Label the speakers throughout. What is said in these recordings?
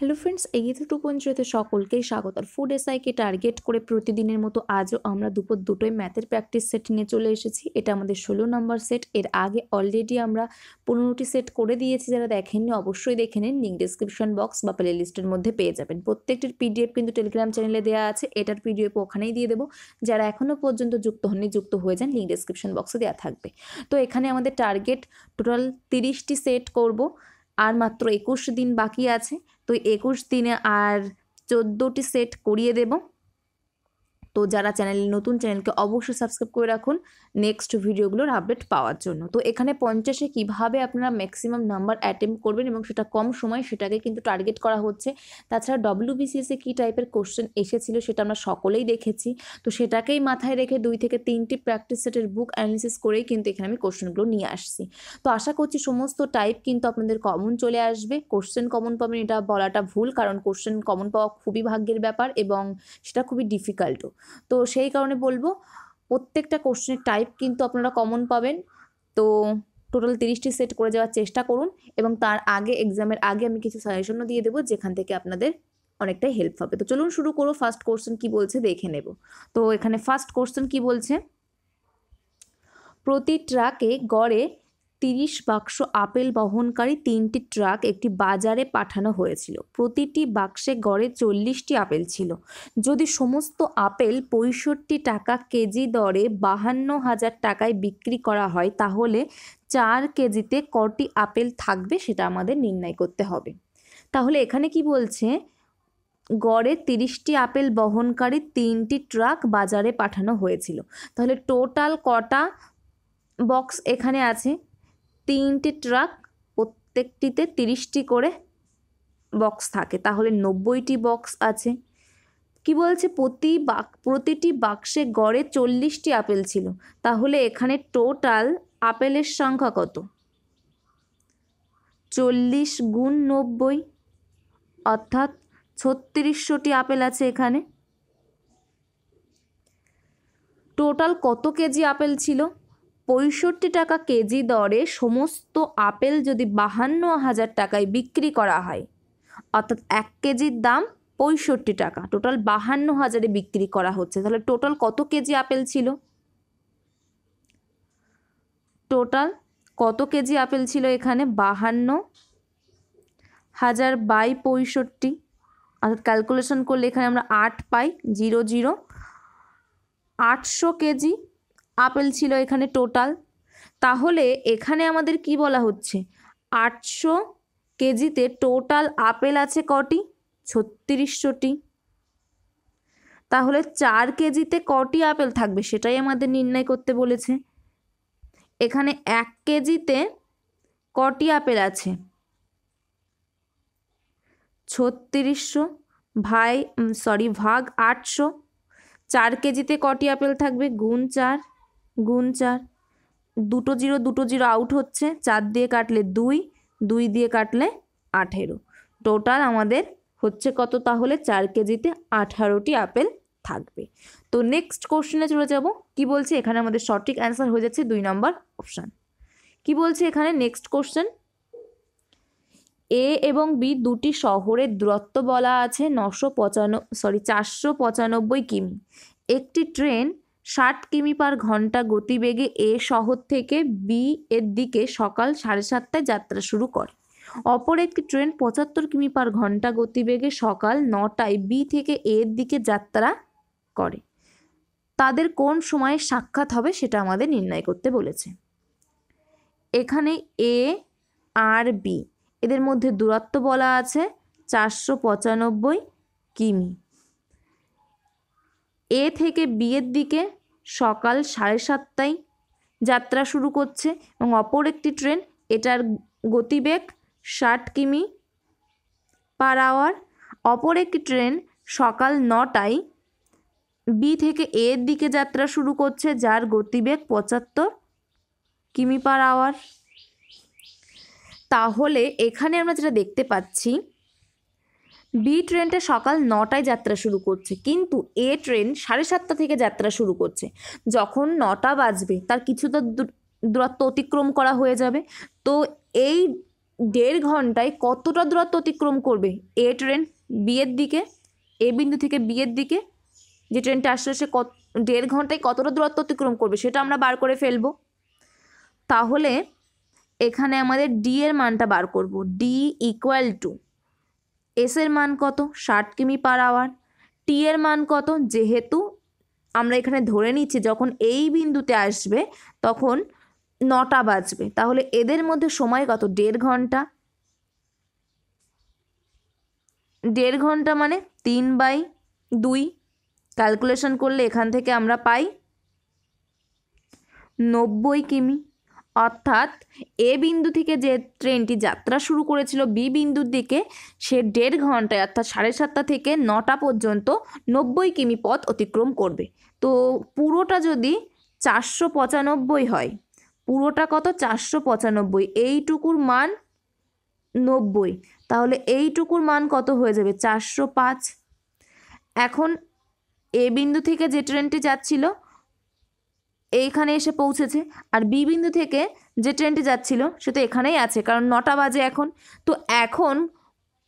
Speaker 1: Hello friends, এগিয়ে পঞ্চায়েতে সকলকেই স্বাগত। আর ফুড এসআইকে টার্গেট করে প্রতিদিনের মতো আজও আমরা দুপুর দুটোই ম্যাথের প্র্যাকটিস সেট নিয়ে চলে এসেছি। এটা আমাদের 16 নম্বর সেট। এর আগে অলরেডি আমরা 15টি সেট করে দিয়েছি। যারা দেখেননি অবশ্যই দেখে নিন, লিঙ্ক ডিসক্রিপশন বক্স বা প্লে লিস্টের মধ্যে পেয়ে যাবেন। প্রত্যেকটির পিডিএফ কিন্তু টেলিগ্রাম চ্যানেলে দেওয়া আছে, এটার পিডিএফ ওখানেই দিয়ে দেবো। যারা এখনও পর্যন্ত যুক্ত হননি যুক্ত হয়ে যান, লিঙ্ক ডিসক্রিপশন বক্সে দেওয়া থাকবে। তো এখানে আমাদের টার্গেট টোটাল 30টি সেট করব, আর মাত্র 21 দিন বাকি আছে। তো 21 দিনে আর 14টি সেট করিয়ে দেব। তো যারা চ্যানেলে নতুন, চ্যানেলকে অবশ্যই সাবস্ক্রাইব করে রাখুন নেক্সট ভিডিওগুলোর আপডেট পাওয়ার জন্য। তো এখানে 50-এ কীভাবে আপনারা ম্যাক্সিমাম নাম্বার অ্যাটেম্প করবেন এবং সেটা কম সময়, সেটাকে কিন্তু টার্গেট করা হচ্ছে। তাছাড়া WBCSে কী টাইপের কোশ্চেন এসেছিল সেটা আমরা সকলেই দেখেছি। তো সেটাকেই মাথায় রেখে 2 থেকে 3টি প্র্যাকটিস সেটের বুক অ্যানালিসিস করেই কিন্তু এখানে আমি কোশ্চেনগুলো নিয়ে আসছি। তো আশা করছি সমস্ত টাইপ কিন্তু আপনাদের কমন চলে আসবে। কোশ্চেন কমন পাবেন এটা বলাটা ভুল, কারণ কোশ্চেন কমন পাওয়া খুবই ভাগ্যের ব্যাপার এবং সেটা খুবই ডিফিকাল্টও। তো সেই কারণে বলবো প্রত্যেকটা কোশ্চেনের টাইপ কিন্তু আপনারা কমন পাবেন। তো টোটাল 30টি সেট করে যাওয়ার চেষ্টা করুন এবং তার আগে, এক্সামের আগে আমি কিছু সাজেশনও দিয়ে দেবো যেখান থেকে আপনাদের অনেকটাই হেল্প হবে। তো চলুন শুরু করো। ফার্স্ট কোশ্চেন কি বলছে দেখে নেব। তো এখানে ফার্স্ট কোশ্চেন কি বলছে, প্রতি ট্রাকে গড়ে 30 বাক্স আপেল বহনকারী 3টি ট্রাক একটি বাজারে পাঠানো হয়েছিল। প্রতিটি বাক্সে গড়ে 40টি আপেল ছিল। যদি সমস্ত আপেল 65 টাকা কেজি দরে 52,000 টাকায় বিক্রি করা হয়, তাহলে 4 কেজিতে কটি আপেল থাকবে সেটা আমাদের নির্ণয় করতে হবে। তাহলে এখানে কি বলছে, গড়ে 30টি আপেল বহনকারী 3টি ট্রাক বাজারে পাঠানো হয়েছিল। তাহলে টোটাল কটা বক্স এখানে আছে? 3টে ট্রাক, প্রত্যেকটিতে 30টি করে বক্স থাকে, তাহলে 90টি বক্স আছে। কি বলছে, প্রতিটি বাক্সে গড়ে 40টি আপেল ছিল। তাহলে এখানে টোটাল আপেলের সংখ্যা কত? 40 গুণ 90, অর্থাৎ 3600টি আপেল আছে এখানে। টোটাল কত কেজি আপেল ছিল? 65 টাকা কেজি দরে সমস্ত আপেল যদি 52,000 টাকায় বিক্রি করা হয়, অর্থাৎ 1 কেজির দাম 65 টাকা, টোটাল 52,000-এ বিক্রি করা হচ্ছে। তাহলে টোটাল কত কেজি আপেল ছিল? টোটাল কত কেজি আপেল ছিল এখানে? 52,000 বাই 65, অর্থাৎ ক্যালকুলেশন করলে এখানে আমরা 8 পাই, 00, 800 কেজি আপেল ছিল এখানে টোটাল। তাহলে এখানে আমাদের কি বলা হচ্ছে, 800 কেজিতে টোটাল আপেল আছে কটি? 3600টি। তাহলে 4 কেজিতে কটি আপেল থাকবে সেটাই আমাদের নির্ণয় করতে বলেছে। এখানে 1 কেজিতে কটি আপেল আছে? 3600 ভাগ 800। 4 কেজিতে কটি আপেল থাকবে? গুণ 4, গুণ 4। দুটো জিরো আউট হচ্ছে, 4 দিয়ে কাটলে 2, 2 দিয়ে কাটলে 18। টোটাল আমাদের হচ্ছে কত? তাহলে 4 কেজিতে 18টি আপেল থাকবে। তো নেক্সট কোশ্চেনে চলে যাব। কি বলছে এখানে? আমাদের সঠিক অ্যান্সার হয়ে যাচ্ছে 2 নম্বর অপশান। কি বলছে এখানে নেক্সট কোশ্চেন, এ এবং বি দুটি শহরের দূরত্ব বলা আছে 495 কিমি। একটি ট্রেন 60 কিমি পার ঘন্টা গতিবেগে এ শহর থেকে বি এর দিকে সকাল 7:30টায় যাত্রা শুরু করে। অপর একটি ট্রেন 75 কিমি পার ঘন্টা গতিবেগে সকাল 9টায় বি থেকে এর দিকে যাত্রা করে। তাদের কোন সময়ে সাক্ষাৎ হবে সেটা আমাদের নির্ণয় করতে বলেছে। এখানে এ আর বি এদের মধ্যে দূরত্ব বলা আছে 495 কিমি। এ থেকে বি এর দিকে সকাল 7:30টায় যাত্রা শুরু করছে এবং অপর একটি ট্রেন, এটার গতিবেগ 60 কিমি পার আওয়ার। অপর একটি ট্রেন সকাল 9টায় বি থেকে এর দিকে যাত্রা শুরু করছে, যার গতিবেগ 75 কিমি পার আওয়ার। তাহলে এখানে আমরা যেটা দেখতে পাচ্ছি, বি ট্রেনটা সকাল 9টায় যাত্রা শুরু করছে, কিন্তু এ ট্রেন 7:30 থেকে যাত্রা শুরু করছে। যখন 9টা বাজবে তার কিছুটা দূরত্ব অতিক্রম করা হয়ে যাবে। তো এই দেড় ঘন্টায় কতটা দূরত্ব অতিক্রম করবে এ ট্রেন বি এর দিকে, এ বিন্দু থেকে বি এর দিকে যে ট্রেনটা আসলে সে দেড় ঘন্টায় কতটা দূরত্ব অতিক্রম করবে সেটা আমরা বার করে ফেলবো। তাহলে এখানে আমাদের ডি এর মানটা বার করব। ডি ইকুয়াল টু এস এর মান কত 60 কিমি পার আওয়ার, টি এর মান কত, যেহেতু আমরা এখানে ধরে নিচ্ছি যখন এই বিন্দুতে আসবে তখন 9টা বাজবে, তাহলে এদের মধ্যে সময় কত 1.5 ঘন্টা। 1.5 ঘন্টা মানে 3/2 ক্যালকুলেশন করলে এখান থেকে আমরা পাই 90 কিমি। অর্থাৎ এ বিন্দু থেকে যে ট্রেনটি যাত্রা শুরু করেছিল বি বিন্দুর দিকে সে 1.5 ঘন্টায় অর্থাৎ 7:30 থেকে 9টা পর্যন্ত 90 কিমি পথ অতিক্রম করবে। তো পুরোটা যদি 495 হয়, পুরোটা কত 495, এইটুকুর মান 90, তাহলে এইটুকুর মান কত হয়ে যাবে 405। এখন এ বিন্দু থেকে যে ট্রেনটি যাচ্ছিল এইখানে এসে পৌঁছেছে, আর বি বিন্দু থেকে যে ট্রেনটি যাচ্ছিল সে তো এখানেই আছে কারণ 9টা বাজে এখন। তো এখন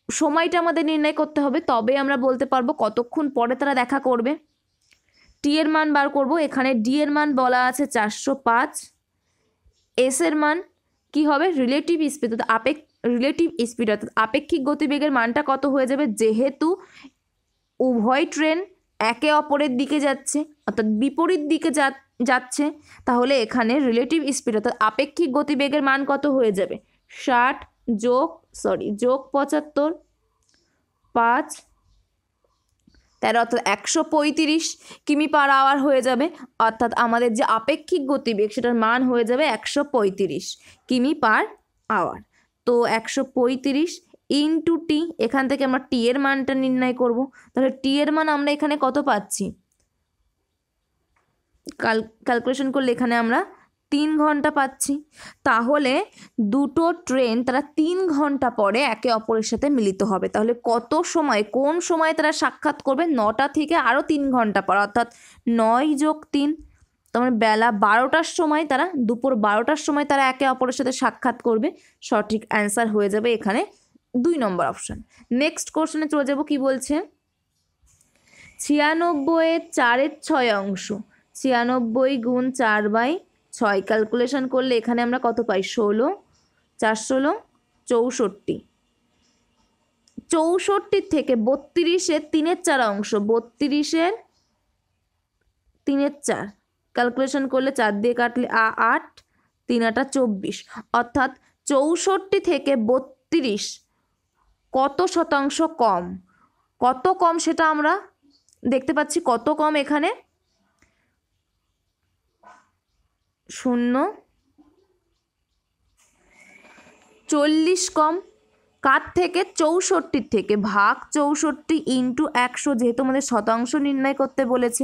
Speaker 1: সময়টা আমাদের নির্ণয় করতে হবে, তবে আমরা বলতে পারবো কতক্ষণ পরে তারা দেখা করবে। টি এর মান বার করব, এখানে ডি এর মান বলা আছে 405, এস এর মান কি হবে রিলেটিভ স্পিড অর্থাৎ আপেক্ষিক গতিবেগের মানটা কত হয়ে যাবে, যেহেতু উভয় ট্রেন একে অপরের দিকে যাচ্ছে অর্থাৎ বিপরীত দিকে যাচ্ছে, তাহলে এখানে রিলেটিভ স্পিড অর্থাৎ আপেক্ষিক গতিবেগের মান কত হয়ে যাবে 60 যোগ 75 5 13 অর্থাৎ 135 কিমি পার আওয়ার হয়ে যাবে। অর্থাৎ আমাদের যে আপেক্ষিক গতিবেগ সেটার মান হয়ে যাবে 135 কিমি পার আওয়ার। তো 135 ইন্টু টি, এখান থেকে আমরা টি এর মানটা নির্ণয় করব। তাহলে টি এর মান আমরা এখানে কত পাচ্ছি, ক্যালকুলেশন করলে এখানে আমরা 3 ঘন্টা পাচ্ছি। তাহলে দুটো ট্রেন তারা 3 ঘন্টা পরে একে অপরের সাথে মিলিত হবে। তাহলে কত সময় কোন সময় তারা সাক্ষাৎ করবে, 9টা থেকে আরও 3 ঘন্টা পর অর্থাৎ 9 যোগ 3, তার বেলা 12টার সময় তারা দুপুর 12টার সময় তারা একে অপরের সাথে সাক্ষাৎ করবে। সঠিক অ্যান্সার হয়ে যাবে এখানে 2 নম্বর অপশন। নেক্সট কোশ্চেনে চলে যাব, কি বলছে 96/4/6 96 গুণ 4/6 ক্যালকুলেশন করলে এখানে আমরা কত পাই 16, 4 16 64, 64 থেকে 32-এর 3/4 অংশ, 32-এর 3/4 ক্যালকুলেশন করলে 4 দিয়ে কাটলে 8, 3 8 24, অর্থাৎ 64 থেকে 32 কত শতাংশ কম, কত কম সেটা আমরা দেখতে পাচ্ছি। কত কম এখানে 0 40 কম, কার থেকে 64 থেকে, ভাগ 64 ইন্টু 100, যেহেতু আমাদের শতাংশ নির্ণয় করতে বলেছে,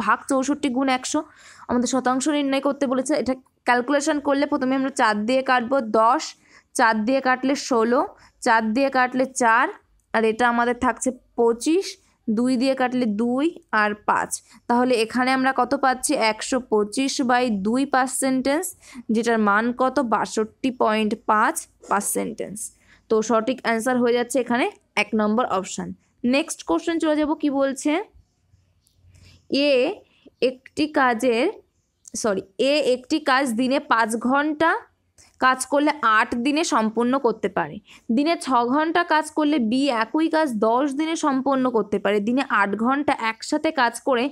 Speaker 1: ভাগ 64 গুণ 100 আমাদের শতাংশ নির্ণয় করতে বলেছে। এটা ক্যালকুলেশন করলে প্রথমে আমরা 4 দিয়ে কাটবো 10, 4 দিয়ে কাটলে 16, 4 দিয়ে কাটলে 4, আর এটা আমাদের থাকছে 25, 2 দিয়ে কাটলে 2 আর 5, তাহলে এখানে আমরা কত পাচ্ছি 125/2%, যেটার মান কত 62.5%। তো সঠিক অ্যান্সার হয়ে যাচ্ছে এখানে 1 নম্বর অপশান। নেক্সট কোশ্চেন চলে যাব, কি বলছে এ একটি কাজ দিনে 5 ঘন্টা কাজ করলে 8 দিনে সম্পন্ন করতে পারে। দিনে 6 ঘন্টা কাজ করলে বি একই কাজ 10 দিনে সম্পন্ন করতে পারে। দিনে 8 ঘন্টা একসাথে কাজ করে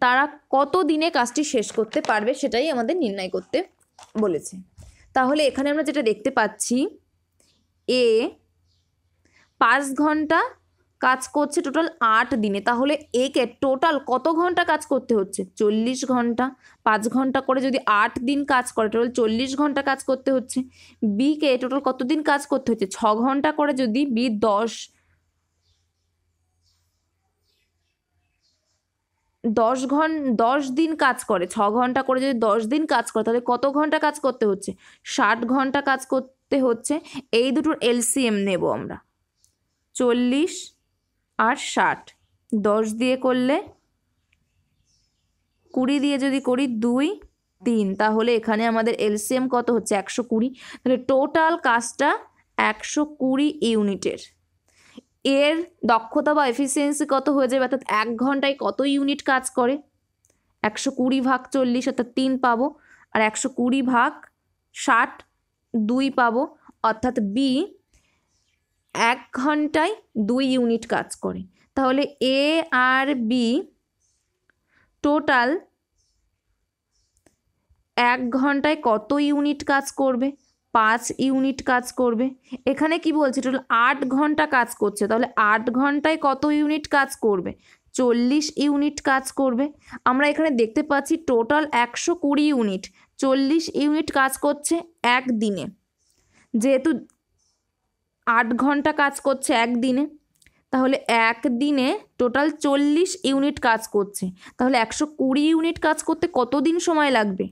Speaker 1: তারা কত দিনে কাজটি শেষ করতে পারবে সেটাই আমাদের নির্ণয় করতে বলেছে। তাহলে এখানে আমরা যেটা দেখতে পাচ্ছি এ 5 ঘন্টা কাজ করছে টোটাল 8 দিনে, তাহলে একে টোটাল কত ঘন্টা কাজ করতে হচ্ছে 40 ঘন্টা। 5 ঘন্টা করে যদি 8 দিন কাজ করে টোটাল 40 ঘন্টা কাজ করতে হচ্ছে। বিকে টোটাল কত দিন কাজ করতে হচ্ছে 6 ঘন্টা করে, যদি বি 10 দিন কাজ করে, 6 ঘন্টা করে যদি 10 দিন কাজ করে তাহলে কত ঘন্টা কাজ করতে হচ্ছে 60 ঘন্টা কাজ করতে হচ্ছে। এই দুটোর এলসিএম নেব আমরা, 40 আর 60, 10 দিয়ে করলে 20 দিয়ে যদি করি 2 3, তাহলে এখানে আমাদের এলসিএম কত হচ্ছে 120, তাহলে টোটাল কাজটা 120 ইউনিটের। এর দক্ষতা বা এফিসিয়েন্সি কত হয়ে যাবে, অর্থাৎ 1 ঘন্টায় কত ইউনিট কাজ করে, 120 ভাগ 40 অর্থাৎ 3 পাবো, আর 120 ভাগ 60 2 পাবো, অর্থাৎ বি 1 ঘন্টায় 2 ইউনিট কাজ করে। তাহলে এ আর বি টোটাল 1 ঘন্টায় কত ইউনিট কাজ করবে, 5 ইউনিট কাজ করবে। এখানে কি বলছে, টোটাল 8 ঘন্টা কাজ করছে, তাহলে 8 ঘন্টায় কত ইউনিট কাজ করবে, 40 ইউনিট কাজ করবে। আমরা এখানে দেখতে পাচ্ছি টোটাল 120 ইউনিট, 40 ইউনিট কাজ করছে একদিনে, যেহেতু 8 ঘন্টা কাজ করছে একদিনে, তাহলে একদিনে টোটাল 40 ইউনিট কাজ করছে। তাহলে 120 ইউনিট কাজ করতে কত দিন সময় লাগবে,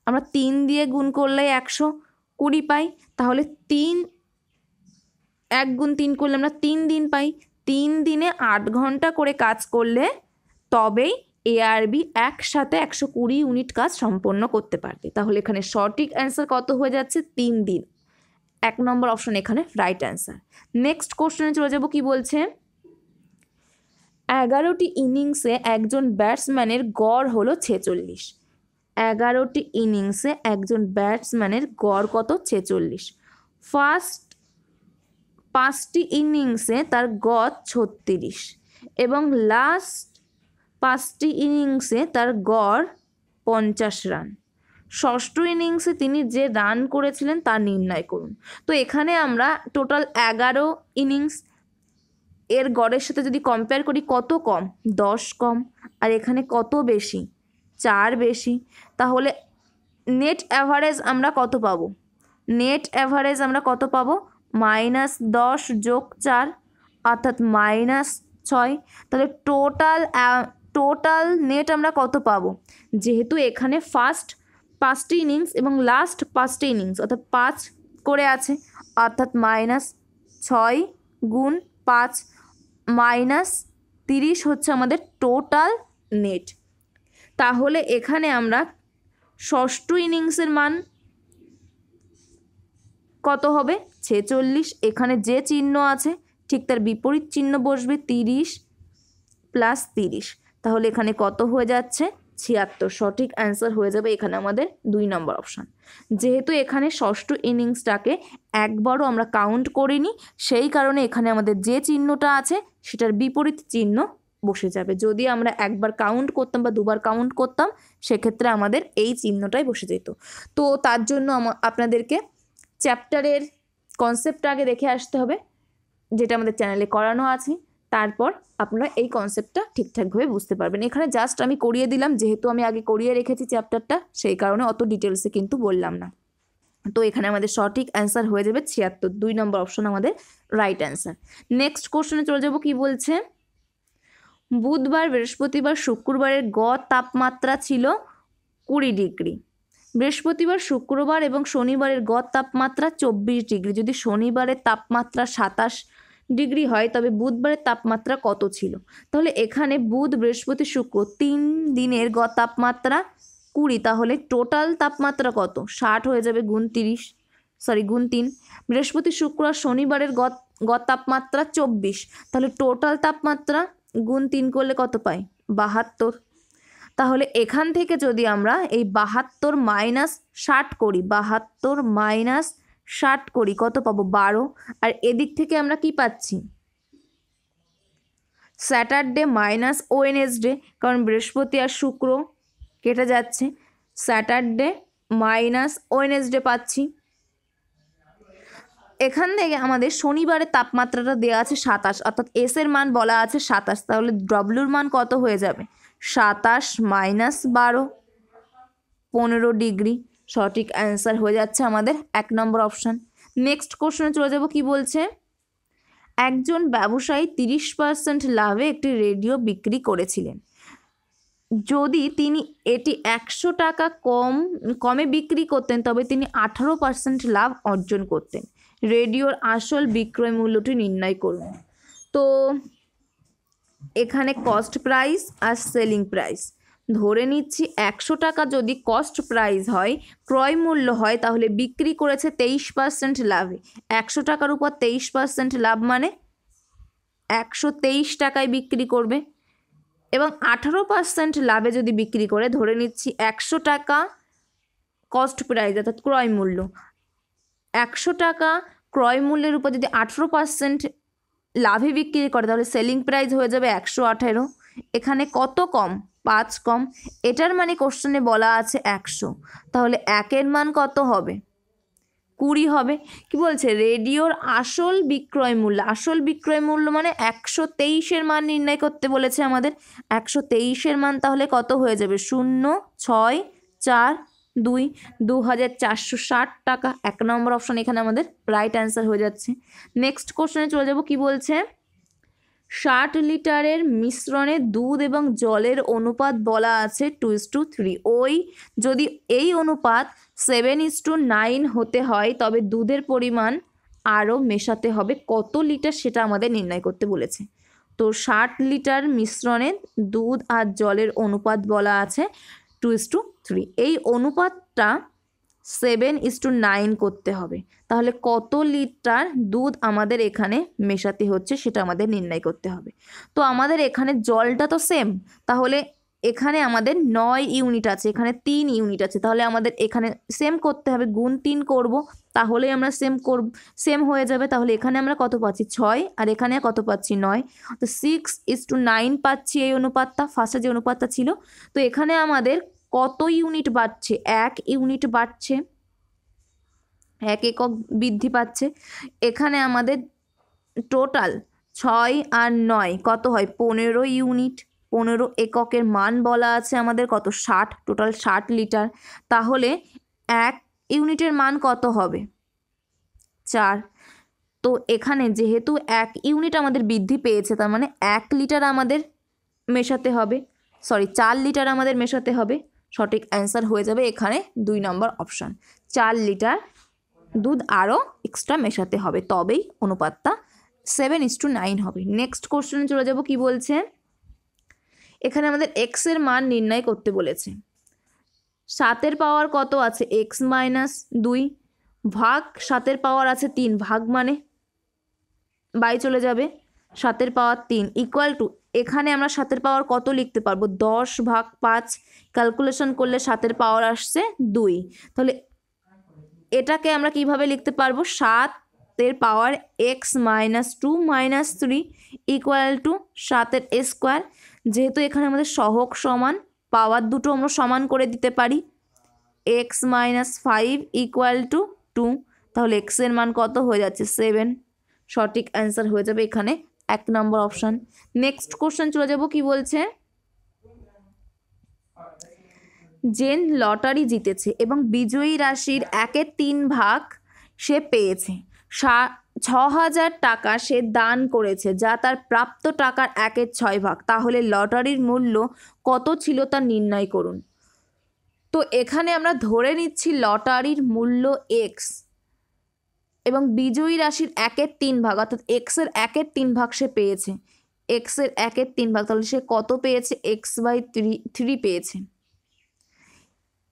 Speaker 1: আমরা 3 দিয়ে গুণ করলে 120 পাই, তাহলে 1 গুণ 3 করলে আমরা 3 দিন পাই। 3 দিনে 8 ঘন্টা করে কাজ করলে তবেই এ আর বি একসাথে 120 ইউনিট কাজ সম্পন্ন করতে পারবে। তাহলে এখানে সঠিক অ্যান্সার কত হয়ে যাচ্ছে, 3 দিন। 1 নম্বর অপশন এখানে রাইট অ্যান্সার। নেক্সট কোশ্চেনে চলে যাব, কি বলছে, 11টি ইনিংসে একজন ব্যাটসম্যানের গড় হলো 46। 11টি ইনিংসে একজন ব্যাটসম্যানের গড় কত, 46। ফার্স্ট 5টি ইনিংসে তার গড় 36 এবং লাস্ট 5টি ইনিংসে তার গড় 50 রান। ষষ্ঠ ইনিংসে তিনি যে রান করেছিলেন তা নির্ণয় করুন। তো এখানে আমরা টোটাল 11 ইনিংস এর গড়ের সাথে যদি কম্পেয়ার করি, কত কম, 10 কম, আর এখানে কত বেশি, 4 বেশি। তাহলে নেট অ্যাভারেজ আমরা কত পাবো, নেট অ্যাভারেজ আমরা কত পাবো, -10 যোগ 4 অর্থাৎ -6। তাহলে টোটাল নেট আমরা কত পাবো, যেহেতু এখানে ফার্স্ট 5টি ইনিংস এবং লাস্ট 5টি ইনিংস অর্থাৎ 5 করে আছে, অর্থাৎ -6 গুণ 5 -30 হচ্ছে আমাদের টোটাল নেট। তাহলে এখানে আমরা ষষ্ঠ ইনিংসের মান কত হবে, 46। এখানে যে চিহ্ন আছে ঠিক তার বিপরীত চিহ্ন বসবে, 30 + 30। তাহলে এখানে কত হয়ে যাচ্ছে, 76। সঠিক অ্যান্সার হয়ে যাবে এখানে আমাদের 2 নম্বর অপশান। যেহেতু এখানে ষষ্ঠ ইনিংসটাকে একবারও আমরা কাউন্ট করিনি, সেই কারণে এখানে আমাদের যে চিহ্নটা আছে সেটার বিপরীত চিহ্ন বসে যাবে। যদি আমরা একবার কাউন্ট করতাম বা দুবার কাউন্ট করতাম, সেক্ষেত্রে আমাদের এই চিহ্নটাই বসে যেত। তো তার জন্য আপনাদেরকে চ্যাপ্টারের কনসেপ্টটা আগে দেখে আসতে হবে, যেটা আমাদের চ্যানেলে করানো আছে, তারপর আপনারা এই কনসেপ্টটা ঠিকঠাকভাবে বুঝতে পারবেন। এখানে জাস্ট আমি করিয়ে দিলাম, যেহেতু আমি আগে করিয়ে রেখেছি চ্যাপ্টারটা, সেই কারণে অত ডিটেলসে কিন্তু বললাম না। তো এখানে আমাদের সঠিক অ্যান্সার হয়ে যাবে 76, 2 নম্বর অপশন আমাদের রাইট অ্যান্সার। নেক্সট কোশ্চেনে চলে যাব, কি বলছে, বুধবার, বৃহস্পতিবার, শুক্রবারের গড় তাপমাত্রা ছিল 20 ডিগ্রি। বৃহস্পতিবার, শুক্রবার এবং শনিবারের গড় তাপমাত্রা 24 ডিগ্রি। যদি শনিবারের তাপমাত্রা 27 ডিগ্রি হয়, তবে বুধবারের তাপমাত্রা কত ছিল? তাহলে এখানে বুধ, বৃহস্পতি, শুক্র 3 দিনের গড় তাপমাত্রা 20, তাহলে টোটাল তাপমাত্রা কত, 60 হয়ে যাবে গুণ 3। বৃহস্পতি, শুক্র আর শনিবারের গড় তাপমাত্রা 24, তাহলে টোটাল তাপমাত্রা গুণ 3 করলে কত পাই, 72। তাহলে এখান থেকে যদি আমরা এই 72 - 60 করি, 72 - 60 করি, কত পাবো, 12। আর এদিক থেকে আমরা কি পাচ্ছি, স্যাটারডে মাইনাস ওয়েডনেসডে, কারণ বৃহস্পতি আর শুক্র কেটে যাচ্ছে, স্যাটারডে মাইনাস ওয়েডনেসডে পাচ্ছি। এখান থেকে আমাদের শনিবারের তাপমাত্রাটা দেওয়া আছে 27, অর্থাৎ এস এর মান বলা আছে 27, তাহলে ডব্লিউর মান কত হয়ে যাবে, 27 - 12, 15 ডিগ্রি। সঠিক অ্যান্সার হয়ে যাচ্ছে আমাদের 1 নম্বর অপশান। নেক্সট কোশ্চেনে চলে যাব, কি বলছে, একজন ব্যবসায়ী 30% লাভে একটি রেডিও বিক্রি করেছিলেন। যদি তিনি এটি 100 টাকা কমে বিক্রি করতেন, তবে তিনি 18% লাভ অর্জন করতেন। রেডিওর আসল বিক্রয় মূল্যটি নির্ণয় করুন। তো এখানে কস্ট প্রাইস আর সেলিং প্রাইস, ধরে নিচ্ছি 100 টাকা যদি কস্ট প্রাইস হয়, ক্রয় মূল্য হয়, তাহলে বিক্রি করেছে 23% লাভে। 100 টাকার উপর 23% লাভ মানে 123 টাকায় বিক্রি করবে। এবং 18% লাভে যদি বিক্রি করে, ধরে নিচ্ছি 100 টাকা কস্ট প্রাইস অর্থাৎ ক্রয় মূল্য, 100 টাকা ক্রয় মূল্যের উপর যদি 18% লাভে বিক্রি করে, তাহলে সেলিং প্রাইস হয়ে যাবে 118। এখানে কত কম? 5 কম। এটার মানে কোশ্চেনে বলা আছে 100, তাহলে 1-এর মান কত হবে? 20 হবে। কি বলছে? রেডিওর আসল বিক্রয় মূল্য মানে 123-এর মান নির্ণয় করতে বলেছে আমাদের। 123-এর মান তাহলে কত হয়ে যাবে? 0,642 2460 টাকা। 1 নম্বর অপশন এখানে আমাদের রাইট অ্যান্সার হয়ে যাচ্ছে। নেক্সট কোশ্চেনে চলে যাব। কি বলছে? 60 লিটারের মিশ্রণে দুধ এবং জলের অনুপাত বলা আছে 2:3। যদি এই অনুপাত 7:9 হতে হয়, তবে দুধের পরিমাণ আরও মেশাতে হবে কত লিটার, সেটা আমাদের নির্ণয় করতে বলেছে। তো 60 লিটার মিশ্রণে দুধ আর জলের অনুপাত বলা আছে 2:3। এই অনুপাতটা 7:9 করতে হবে। তাহলে কত লিটার দুধ আমাদের এখানে মেশাতে হচ্ছে সেটা আমাদের নির্ণয় করতে হবে। তো আমাদের এখানে জলটা তো সেম, তাহলে এখানে আমাদের 9 ইউনিট আছে, এখানে 3 ইউনিট আছে, তাহলে আমাদের এখানে সেম করতে হবে, গুণ 3 করব, তাহলেই আমরা সেম হয়ে যাবে। তাহলে এখানে আমরা কত পাচ্ছি? 6, আর এখানে কত পাচ্ছি? 9। তো 6:9 পাচ্ছি এই অনুপাতটা, ফার্স্টে যে অনুপাতটা ছিল। তো এখানে আমাদের কত ইউনিট বাড়ছে? 1 ইউনিট বাড়ছে, 1 একক বৃদ্ধি পাচ্ছে। এখানে আমাদের টোটাল 6 আর 9 কত হয়? 15 ইউনিট। 15 এককের মান বলা আছে আমাদের কত? 60। Total 60 litre. তাহলে 1 ইউনিটের মান কত হবে? 4। তো এখানে যেহেতু 1 ইউনিট আমাদের বৃদ্ধি পেয়েছে, তার মানে 1 লিটার আমাদের মেশাতে হবে, 4 লিটার আমাদের মেশাতে হবে। সঠিক অ্যান্সার হয়ে যাবে এখানে 2 নম্বর অপশান। 4 লিটার দুধ আরও এক্সট্রা মেশাতে হবে, তবেই অনুপাতটা 7:9 হবে। নেক্সট কোশ্চেনে চলে যাব। কি বলছে? এখানে আমাদের এক্স এর মান নির্ণয় করতে বলেছে। 7-এর পাওয়ার কত আছে? x-2 ভাগ 7-এর পাওয়ার আছে 3, ভাগ মানে বাই চলে যাবে, 7-এর পাওয়ার 3 ইকুয়াল টু, এখানে আমরা 7-এর পাওয়ার কত লিখতে পারবো? 10 ভাগ 5। ক্যালকুলেশন করলে 7-এর পাওয়ার আসছে 2। তাহলে এটাকে আমরা কিভাবে লিখতে পারবো? 7-এর পাওয়ার x-2 - 3 ইকুয়াল টু 7-এর স্কোয়ার। যেহেতু এখানে আমাদের সহগ সমান, পাওয়ার দুটো আমরা সমান করে দিতে পারি। x-5 ইকুয়াল টু 2, তাহলে x এর মান কত হয়ে যাচ্ছে? 7। সঠিক অ্যান্সার হয়ে যাবে এখানে 1 নম্বর অপশান। নেক্সট কোশ্চেন চলে যাব। কি বলছে? জেন লটারি জিতেছে এবং বিজয়ী রাশির 1/3 ভাগ সে পেয়েছে। 6,000 টাকা সে দান করেছে, যা তার প্রাপ্ত টাকার 1/6 ভাগ। তাহলে লটারির মূল্য কত ছিল তা নির্ণয় করুন। তো এখানে আমরা ধরে নিচ্ছি লটারির মূল্য x এবং বিজয়ী রাশির 1/3 ভাগ, অর্থাৎ x-এর 1/3 ভাগ সে পেয়েছে। x-এর 1/3 ভাগ, তাহলে সে কত পেয়েছে? x/3 পেয়েছে।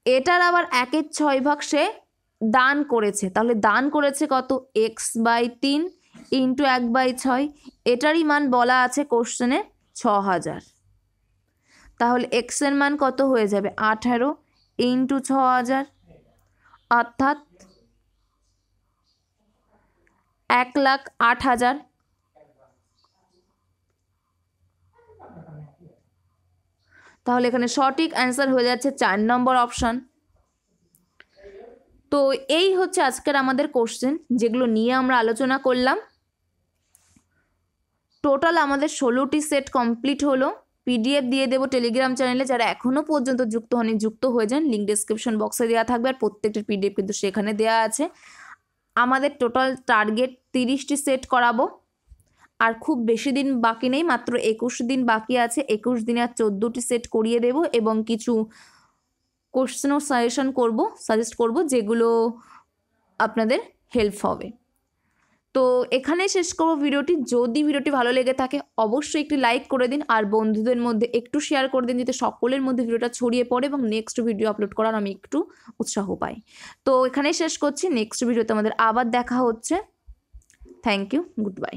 Speaker 1: এটার আবার 1/6 ভাগ সে দান করেছে, তাহলে দান করেছে কত? x/3 into 1/6। এটারই মান বলা আছে কোশ্চেনে 6,000। তাহলে x এর মান কত হয়ে যাবে? 18 ইন্টু 6,000, অর্থাৎ 1,08,000। তাহলে এখানে সঠিক অ্যান্সার হয়ে যাচ্ছে 4 নম্বর অপশান। তো এই হচ্ছে আজকের আমাদের কোশ্চেন, যেগুলো নিয়ে আমরা আলোচনা করলাম। টোটাল আমাদের 16টি সেট কমপ্লিট হলো। PDF দিয়ে দেবো টেলিগ্রাম চ্যানেলে, যারা এখনও পর্যন্ত যুক্ত হয়নি যুক্ত হয়ে যান, লিঙ্ক ডিসক্রিপশন বক্সে দেওয়া থাকবে, আর প্রত্যেকটির PDF কিন্তু সেখানে দেওয়া আছে। আমাদের টোটাল টার্গেট 30টি সেট করাবো, আর খুব বেশি দিন বাকি নেই, মাত্র 21 দিন বাকি আছে। 21 দিনে আর 14টি সেট করিয়ে দেব এবং কিছু কোশ্চেনও সাজেস্ট করব যেগুলো আপনাদের হেল্প হবে। তো এখানেই শেষ করবো ভিডিওটি। যদি ভিডিওটি ভালো লেগে থাকে অবশ্যই একটি লাইক করে দিন, আর বন্ধুদের মধ্যে একটু শেয়ার করে দিন যাতে সকলের মধ্যে ভিডিওটা ছড়িয়ে পড়ে এবং নেক্সট ভিডিও আপলোড করার আমি একটু উৎসাহ পাই। তো এখানেই শেষ করছি, নেক্সট ভিডিওতে আমাদের আবার দেখা হচ্ছে। Thank you, good bye.